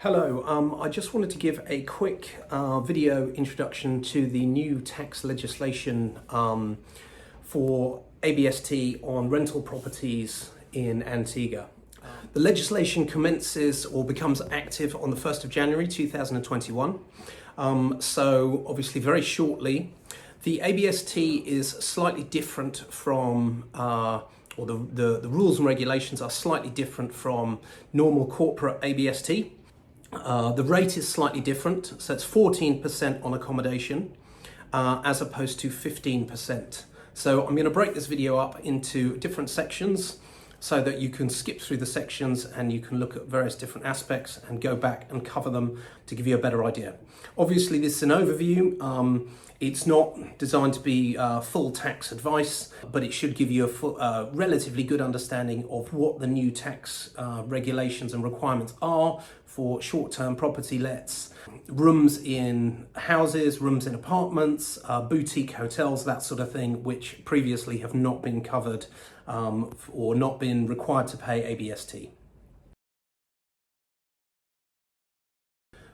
Hello, I just wanted to give a quick video introduction to the new tax legislation for ABST on rental properties in Antigua. The legislation commences or becomes active on the 1st of January 2021. So obviously very shortly. The ABST is slightly different from or the rules and regulations are slightly different from normal corporate ABST. The rate is slightly different, so it's 14% on accommodation as opposed to 15%. So I'm going to break this video up into different sections so that you can skip through the sections and you can look at various different aspects and go back and cover them to give you a better idea. Obviously this is an overview. It's not designed to be full tax advice, but it should give you a relatively good understanding of what the new tax regulations and requirements are for short-term property lets, rooms in houses, rooms in apartments, boutique hotels, that sort of thing, which previously have not been covered or not been required to pay ABST.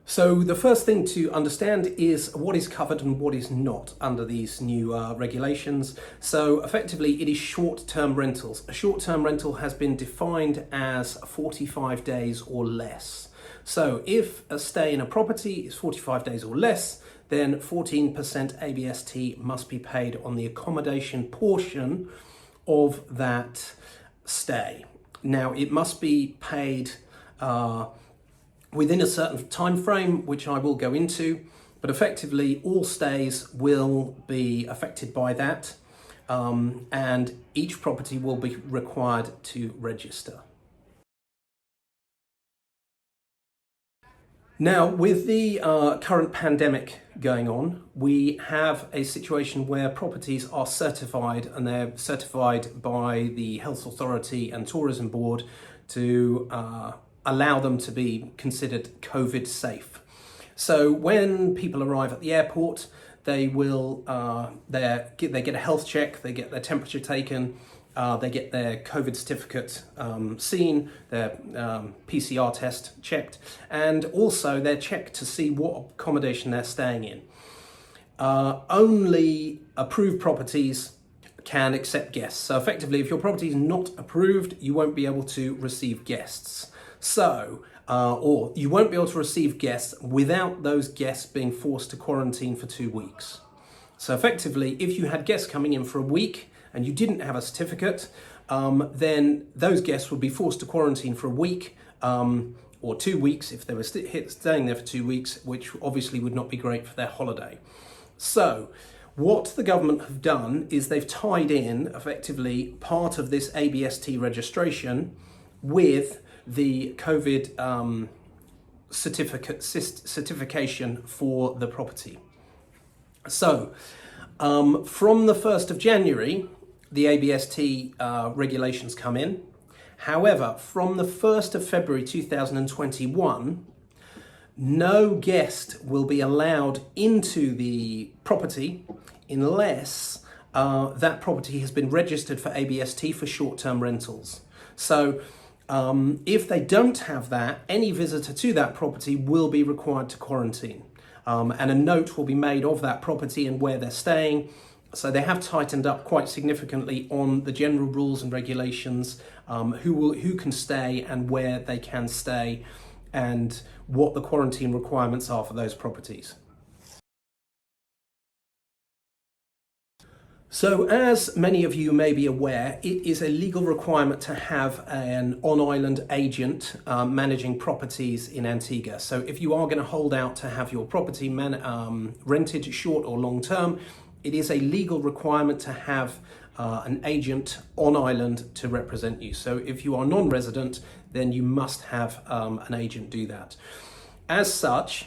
So the first thing to understand is what is covered and what is not under these new regulations. So effectively it is short-term rentals. A short-term rental has been defined as 45 days or less. So if a stay in a property is 45 days or less, then 14% ABST must be paid on the accommodation portion of that stay. Now it must be paid within a certain time frame, which I will go into, but effectively all stays will be affected by that, and each property will be required to register. Now, with the current pandemic going on, we have a situation where properties are certified, and they're certified by the Health Authority and Tourism Board to allow them to be considered COVID safe. So when people arrive at the airport, they will they get a health check, they get their temperature taken, they get their COVID certificate seen, their PCR test checked, and also they're checked to see what accommodation they're staying in. Only approved properties can accept guests. So effectively, if your property is not approved, you won't be able to receive guests. So, or you won't be able to receive guests without those guests being forced to quarantine for 2 weeks. So effectively, if you had guests coming in for a week and you didn't have a certificate, then those guests would be forced to quarantine for a week or 2 weeks if they were staying there for 2 weeks, which obviously would not be great for their holiday. So what the government have done is they've tied in effectively part of this ABST registration with the COVID certification for the property. So from the 1st of January, the ABST regulations come in. However, from the 1st of February 2021, no guest will be allowed into the property unless that property has been registered for ABST for short-term rentals. So if they don't have that, any visitor to that property will be required to quarantine. And a note will be made of that property and where they're staying. So they have tightened up quite significantly on the general rules and regulations, who can stay and where they can stay, and what the quarantine requirements are for those properties. So as many of you may be aware, it is a legal requirement to have an on-island agent managing properties in Antigua. So if you are going to hold out to have your property rented short or long term, it is a legal requirement to have an agent on island to represent you. So if you are non-resident, then you must have an agent do that. As such,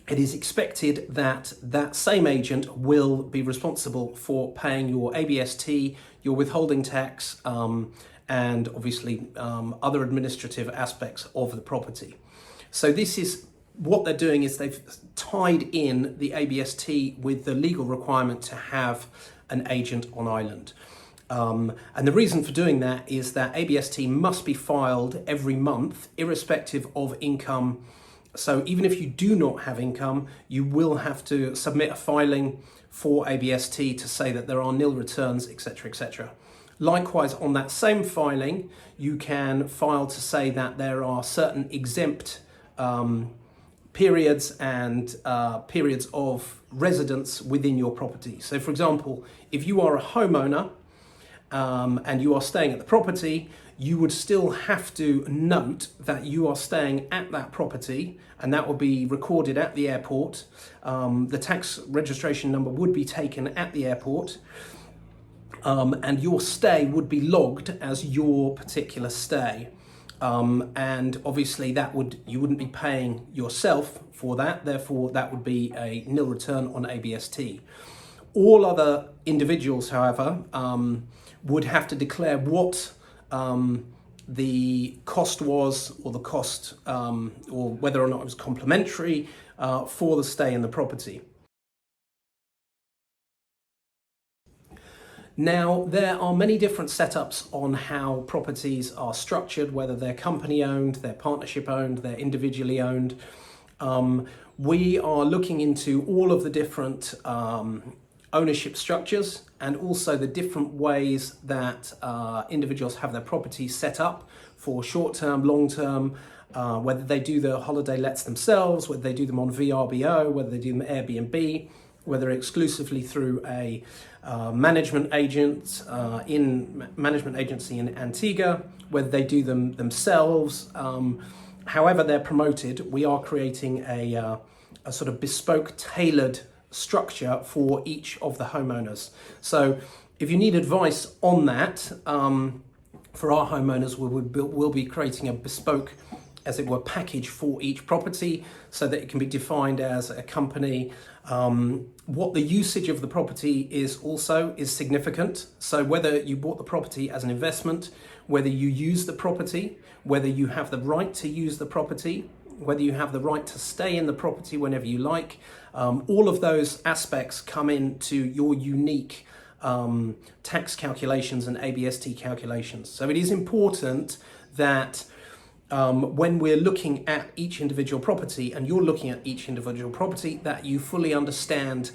it is expected that that same agent will be responsible for paying your ABST, your withholding tax, and obviously other administrative aspects of the property. So this is what they're doing, is they've tied in the ABST with the legal requirement to have an agent on island. And the reason for doing that is that ABST must be filed every month, irrespective of income So even if you do not have income, you will have to submit a filing for ABST to say that there are nil returns, etc., etc. Likewise, on that same filing, you can file to say that there are certain exempt periods and periods of residence within your property. So for example, if you are a homeowner and you are staying at the property, you would still have to note that you are staying at that property, and that will be recorded at the airport. The tax registration number would be taken at the airport, and your stay would be logged as your particular stay. And obviously you wouldn't be paying yourself for that, therefore that would be a nil return on ABST. All other individuals, however, would have to declare what the cost was, or the cost, or whether or not it was complimentary for the stay in the property. Now, there are many different setups on how properties are structured, whether they're company owned, they're partnership owned, they're individually owned. We are looking into all of the different ownership structures, and also the different ways that individuals have their properties set up for short-term, long-term, whether they do the holiday lets themselves, whether they do them on VRBO, whether they do them Airbnb, whether exclusively through a management agency in Antigua, whether they do them themselves. However they're promoted, we are creating a sort of bespoke, tailored structure for each of the homeowners. So if you need advice on that, for our homeowners, we'll be creating a bespoke, as it were, package for each property so that it can be defined as a company. What the usage of the property is significant. So whether you bought the property as an investment, whether you use the property, whether you have the right to use the property, whether you have the right to stay in the property whenever you like, all of those aspects come into your unique tax calculations and ABST calculations. So it is important that when we're looking at each individual property, and you're looking at each individual property, that you fully understand,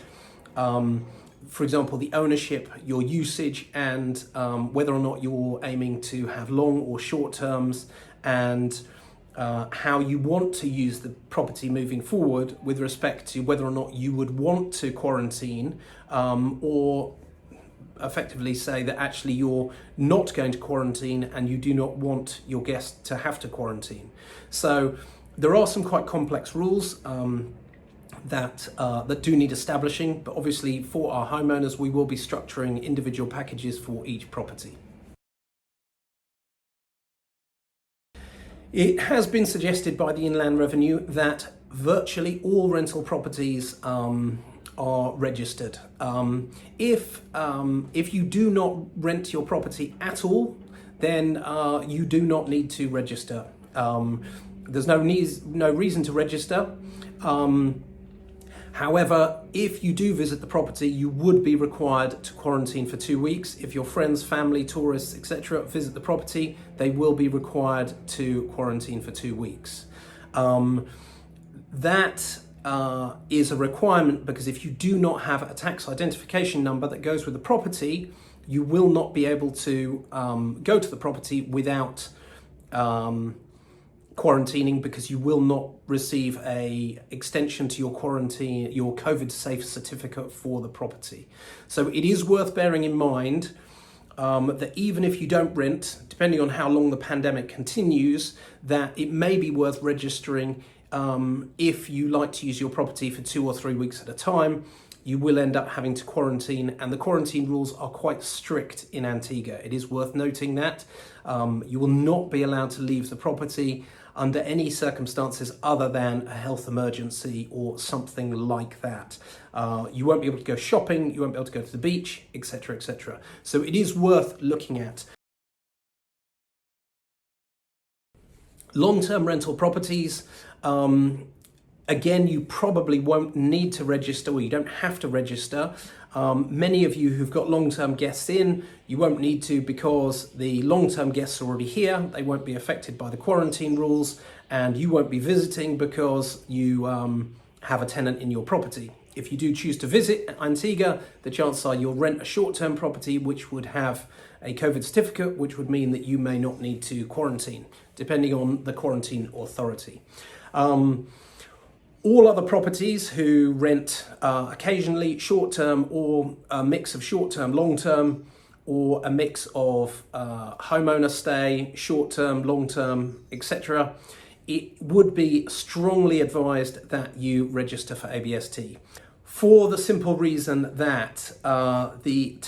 for example, the ownership, your usage, and whether or not you're aiming to have long or short terms, and how you want to use the property moving forward with respect to whether or not you would want to quarantine, or effectively say that actually you're not going to quarantine and you do not want your guests to have to quarantine. So there are some quite complex rules that do need establishing, but obviously for our homeowners we will be structuring individual packages for each property. It has been suggested by the Inland Revenue that virtually all rental properties are registered. If you do not rent your property at all, then you do not need to register. There's no reason to register. However, if you do visit the property, you would be required to quarantine for 2 weeks. If your friends, family, tourists, etc. visit the property, they will be required to quarantine for 2 weeks. That is a requirement because if you do not have a tax identification number that goes with the property, you will not be able to go to the property without quarantining, because you will not receive a extension to your quarantine, your COVID safe certificate for the property. So it is worth bearing in mind that even if you don't rent, depending on how long the pandemic continues, that it may be worth registering. If you like to use your property for 2 or 3 weeks at a time, you will end up having to quarantine, and the quarantine rules are quite strict in Antigua. It is worth noting that you will not be allowed to leave the property under any circumstances other than a health emergency or something like that. You won't be able to go shopping, you won't be able to go to the beach, etc., etc. So it is worth looking at. Long-term rental properties, Again, you probably won't need to register, or you don't have to register. Many of you who've got long-term guests in, you won't need to, because the long-term guests are already here. They won't be affected by the quarantine rules, and you won't be visiting because you have a tenant in your property. If you do choose to visit Antigua, the chances are you'll rent a short-term property which would have a COVID certificate, which would mean that you may not need to quarantine, depending on the quarantine authority. All other properties who rent occasionally short-term, or a mix of short-term, long-term, or a mix of homeowner stay, short-term, long-term, etc., it would be strongly advised that you register for ABST, for the simple reason that the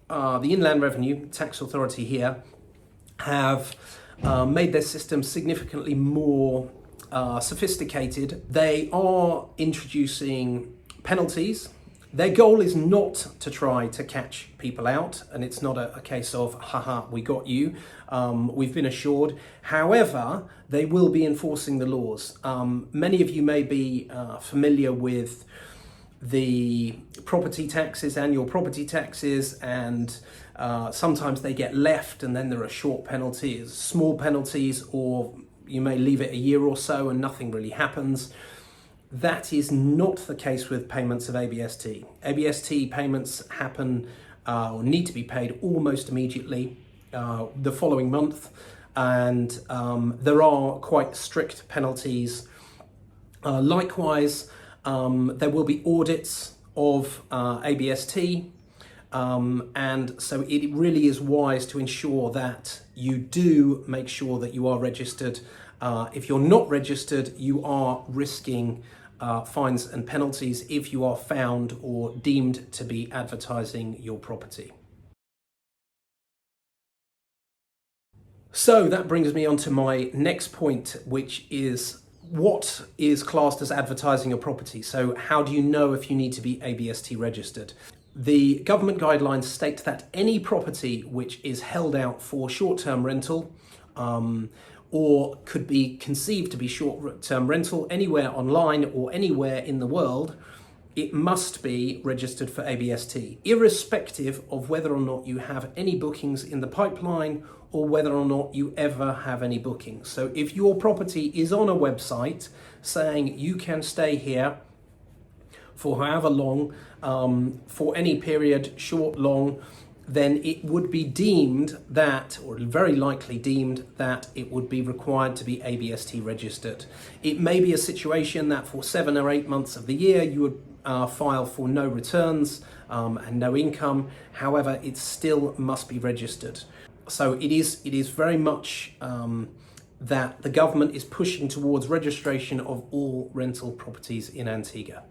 Inland Revenue Tax Authority here have made their system significantly more sophisticated. They are introducing penalties. Their goal is not to try to catch people out, and it's not a case of, haha, we got you, we've been assured. However, they will be enforcing the laws. Many of you may be familiar with the property taxes, annual property taxes, and sometimes they get left and then there are short penalties, small penalties, or you may leave it a year or so and nothing really happens. That is not the case with payments of ABST. ABST payments happen or need to be paid almost immediately the following month, and there are quite strict penalties. Likewise, there will be audits of ABST, and so it really is wise to ensure that you do make sure that you are registered. If you're not registered, you are risking fines and penalties if you are found or deemed to be advertising your property. So that brings me on to my next point, which is what is classed as advertising a property. So how do you know if you need to be ABST registered? The government guidelines state that any property which is held out for short-term rental, or could be conceived to be short-term rental anywhere online or anywhere in the world, it must be registered for ABST, irrespective of whether or not you have any bookings in the pipeline or whether or not you ever have any bookings. So if your property is on a website saying you can stay here for however long, for any period, short, long, then it would be deemed that, or very likely deemed that, it would be required to be ABST registered. It may be a situation that for 7 or 8 months of the year you would file for no returns and no income. However, it still must be registered. So it is very much that the government is pushing towards registration of all rental properties in Antigua.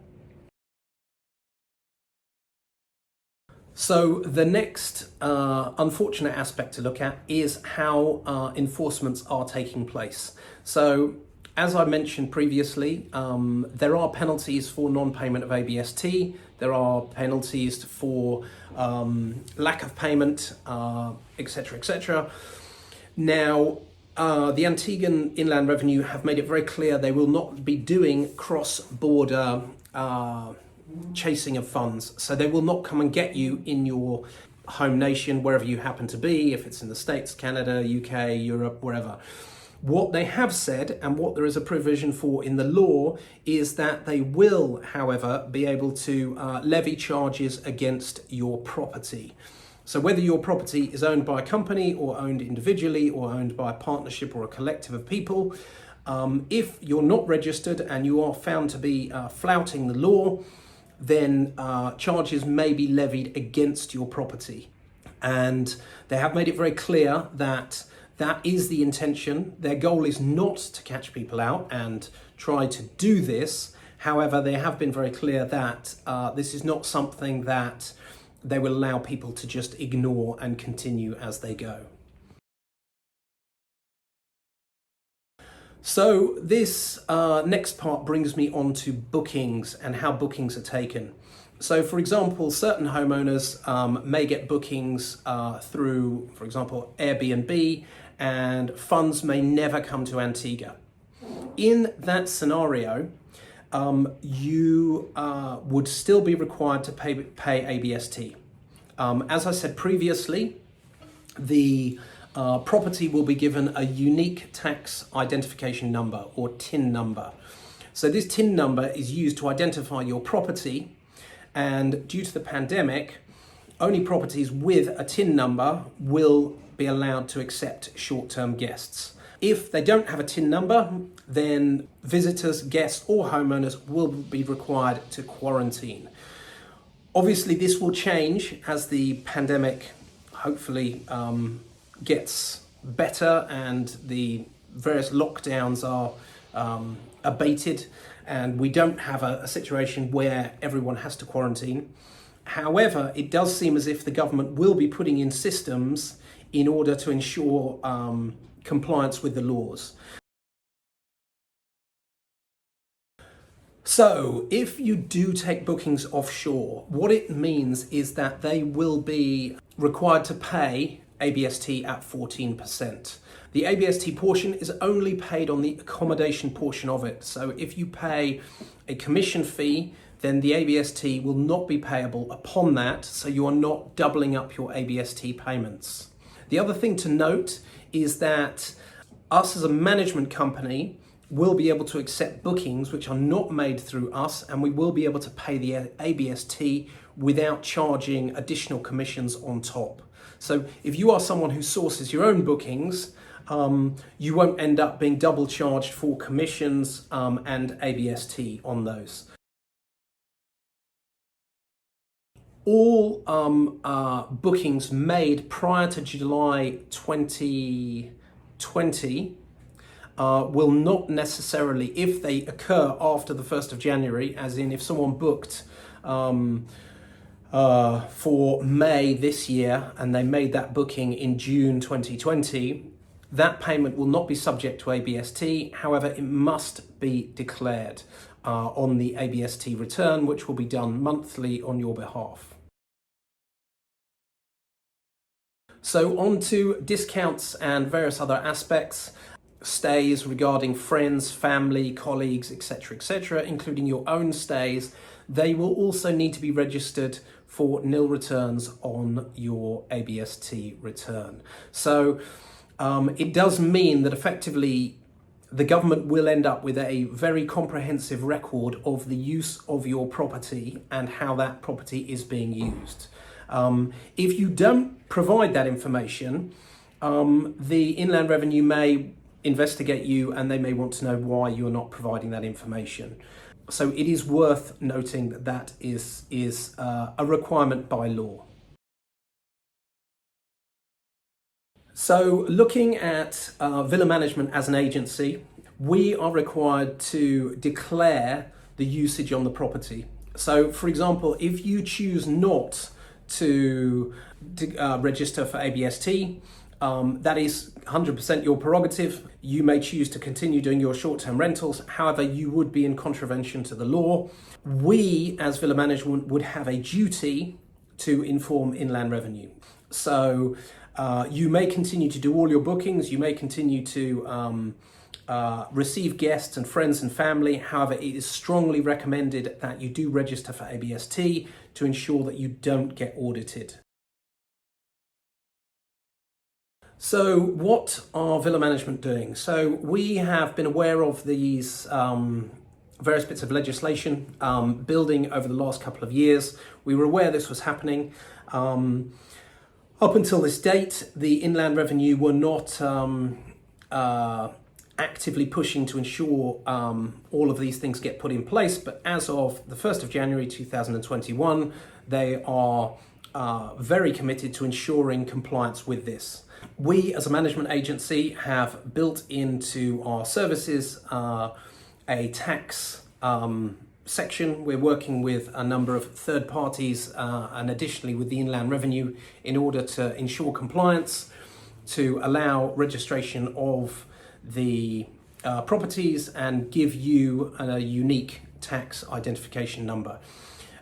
So the next unfortunate aspect to look at is how enforcements are taking place. So as I mentioned previously, there are penalties for non-payment of ABST. There are penalties for lack of payment, etc., etc. Now, the Antiguan Inland Revenue have made it very clear they will not be doing cross-border chasing of funds. So they will not come and get you in your home nation, wherever you happen to be, if it's in the States, Canada, UK, Europe, wherever. What they have said, and what there is a provision for in the law, is that they will, however, be able to levy charges against your property. So whether your property is owned by a company or owned individually or owned by a partnership or a collective of people, if you're not registered and you are found to be flouting the law, then charges may be levied against your property. And they have made it very clear that that is the intention. Their goal is not to catch people out and try to do this. However, they have been very clear that this is not something that they will allow people to just ignore and continue as they go. So this next part brings me on to bookings and how bookings are taken. So for example, certain homeowners may get bookings through, for example, Airbnb, and funds may never come to Antigua. in that scenario, you would still be required to pay ABST. As I said previously, the property will be given a unique tax identification number, or TIN number. So this TIN number is used to identify your property, and due to the pandemic, only properties with a TIN number will be allowed to accept short-term guests. If they don't have a TIN number, then visitors, guests or homeowners will be required to quarantine. Obviously, this will change as the pandemic hopefully gets better and the various lockdowns are abated and we don't have a situation where everyone has to quarantine. However, it does seem as if the government will be putting in systems in order to ensure compliance with the laws. So, if you do take bookings offshore, what it means is that they will be required to pay ABST at 14%. The ABST portion is only paid on the accommodation portion of it. So if you pay a commission fee, then the ABST will not be payable upon that, so you are not doubling up your ABST payments. The other thing to note is that us as a management company will be able to accept bookings which are not made through us, and we will be able to pay the ABST without charging additional commissions on top. So if you are someone who sources your own bookings, you won't end up being double charged for commissions and ABST on those. All bookings made prior to July 2020 will not necessarily, if they occur after the 1st of January, as in if someone booked for May this year and they made that booking in June 2020, that payment will not be subject to ABST. However, it must be declared on the ABST return, which will be done monthly on your behalf. So on to discounts and various other aspects. Stays regarding friends, family, colleagues, etc., including your own stays, they will also need to be registered for nil returns on your ABST return. So it does mean that effectively the government will end up with a very comprehensive record of the use of your property and how that property is being used. If you don't provide that information, the Inland Revenue may investigate you and they may want to know why you're not providing that information. So it is worth noting that that is a requirement by law. So looking at Villa Management as an agency, we are required to declare the usage on the property. So for example, if you choose not to register for ABST, that is 100% your prerogative. You may choose to continue doing your short-term rentals. However, you would be in contravention to the law. We, as Villa Management, would have a duty to inform Inland Revenue. So you may continue to do all your bookings. You may continue to receive guests and friends and family. However, it is strongly recommended that you do register for ABST to ensure that you don't get audited. So what are Villa Management doing? So we have been aware of these various bits of legislation building over the last couple of years. We were aware this was happening. Up until this date, the Inland Revenue were not actively pushing to ensure all of these things get put in place, but as of the 1st of January 2021, they are very committed to ensuring compliance with this. We, as a management agency, have built into our services a tax section. We're working with a number of third parties and additionally with the Inland Revenue in order to ensure compliance, to allow registration of the properties and give you a unique tax identification number.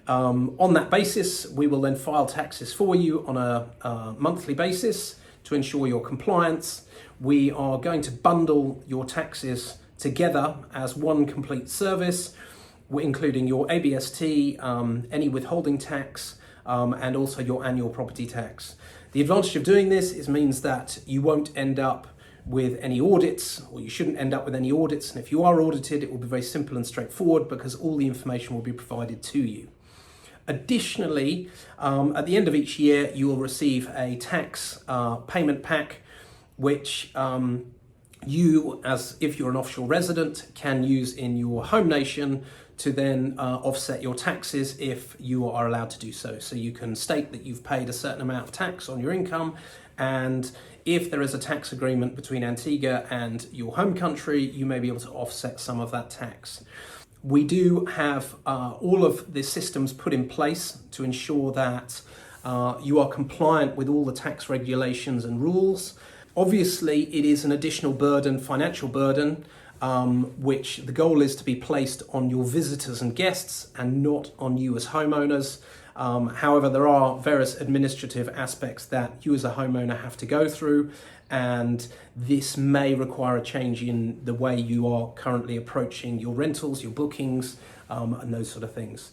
On that basis, we will then file taxes for you on a monthly basis to ensure your compliance. We are going to bundle your taxes together as one complete service, including your ABST, any withholding tax, and also your annual property tax. The advantage of doing this means that you won't end up with any audits, or you shouldn't end up with any audits, and if you are audited, it will be very simple and straightforward because all the information will be provided to you. Additionally, at the end of each year, you will receive a tax payment pack, which you, as if you're an offshore resident, can use in your home nation to then offset your taxes if you are allowed to do so. So you can state that you've paid a certain amount of tax on your income, and if there is a tax agreement between Antigua and your home country, you may be able to offset some of that tax. We do have all of the systems put in place to ensure that you are compliant with all the tax regulations and rules. Obviously, it is an additional burden, financial burden, which the goal is to be placed on your visitors and guests and not on you as homeowners. However, there are various administrative aspects that you as a homeowner have to go through, and this may require a change in the way you are currently approaching your rentals, your bookings, and those sort of things.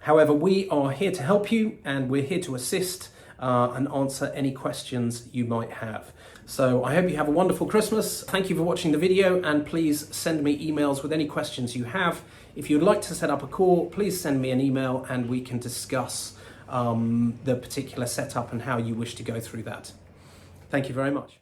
However, we are here to help you, and we're here to assist and answer any questions you might have. So I hope you have a wonderful Christmas. Thank you for watching the video, and please send me emails with any questions you have. If you'd like to set up a call, please send me an email and we can discuss the particular setup and how you wish to go through that. Thank you very much.